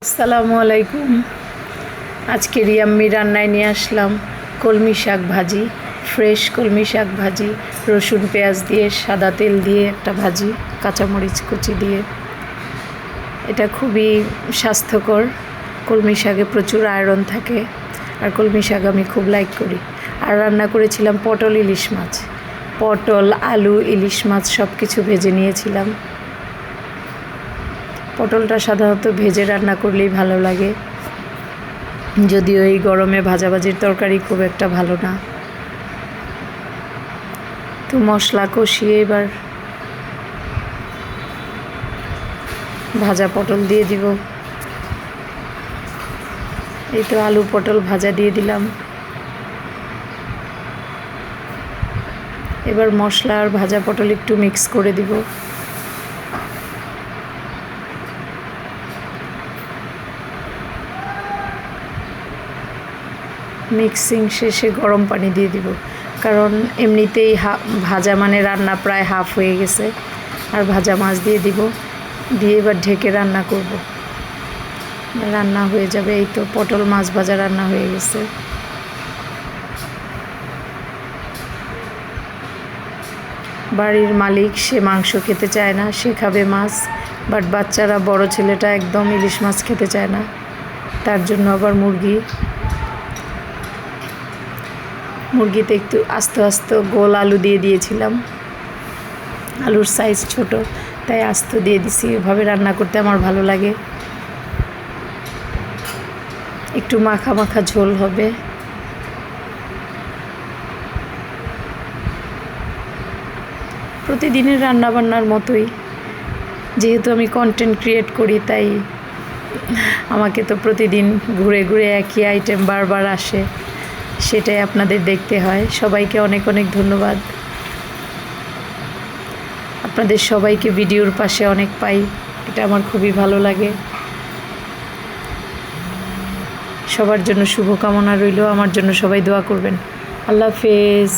আসসালামু আলাইকুম। আজকে রিয়াম্মি রান্নায় নিয়ে আসলাম কলমি শাক ভাজি, ফ্রেশ কলমি শাক ভাজি, রসুন পেঁয়াজ দিয়ে সাদা তেল দিয়ে একটা ভাজি, কাঁচামরিচ কুচি দিয়ে। এটা খুবই স্বাস্থ্যকর। কলমি শাকে প্রচুর আয়রন থাকে, আর কলমি শাক আমি খুব লাইক করি। আর রান্না করেছিলাম পটল ইলিশ মাছ, পটল আলু ইলিশ মাছ সব কিছু ভেজে নিয়েছিলাম। পটলটা সাধারণত ভেজে রান্না করলেই ভালো লাগে, যদিও এই গরমে ভাজাভাজির তরকারি খুব একটা ভালো না। তো মশলা কষিয়ে এবার ভাজা পটল দিয়ে দিব। এই তো আলু পটল ভাজা দিয়ে দিলাম। এবার মশলা আর ভাজা পটল একটু মিক্স করে দিব। মিক্সিং শেষে গরম পানি দিয়ে দিব, কারণ এমনিতেই ভাজা মানে রান্না প্রায় হাফ হয়ে গেছে। আর ভাজা মাছ দিয়ে দিব, দিয়ে এবার ঢেকে রান্না করব। রান্না হয়ে যাবে। এই তো পটল মাছ ভাজা রান্না হয়ে গেছে। বাড়ির মালিক সে মাংস খেতে চায় না, সে খাবে মাছ। বাট বাচ্চারা, বড় ছেলেটা একদম ইলিশ মাছ খেতে চায় না, তার জন্য আবার মুরগিতে একটু আস্তে আস্তে গোল আলু দিয়ে দিয়েছিলাম। আলুর সাইজ ছোট, তাই আস্ত দিয়ে দিছি। এভাবে রান্না করতে আমার ভালো লাগে। একটু মাখা মাখা ঝোল হবে। প্রতিদিনের রান্নাবান্নার মতোই, যেহেতু আমি কন্টেন্ট ক্রিয়েট করি, তাই আমাকে তো প্রতিদিন ঘুরে ঘুরে একই আইটেম বারবার আসে, সেটাই আপনাদের দেখতে হয়। সবাইকে অনেক অনেক ধন্যবাদ। আপনাদের সবাইকে ভিডিওর পাশে অনেক পাই, এটা আমার খুবই ভালো লাগে। সবার জন্য শুভকামনা রইল, আমার জন্য সবাই দোয়া করবেন। আল্লাহ হাফেজ।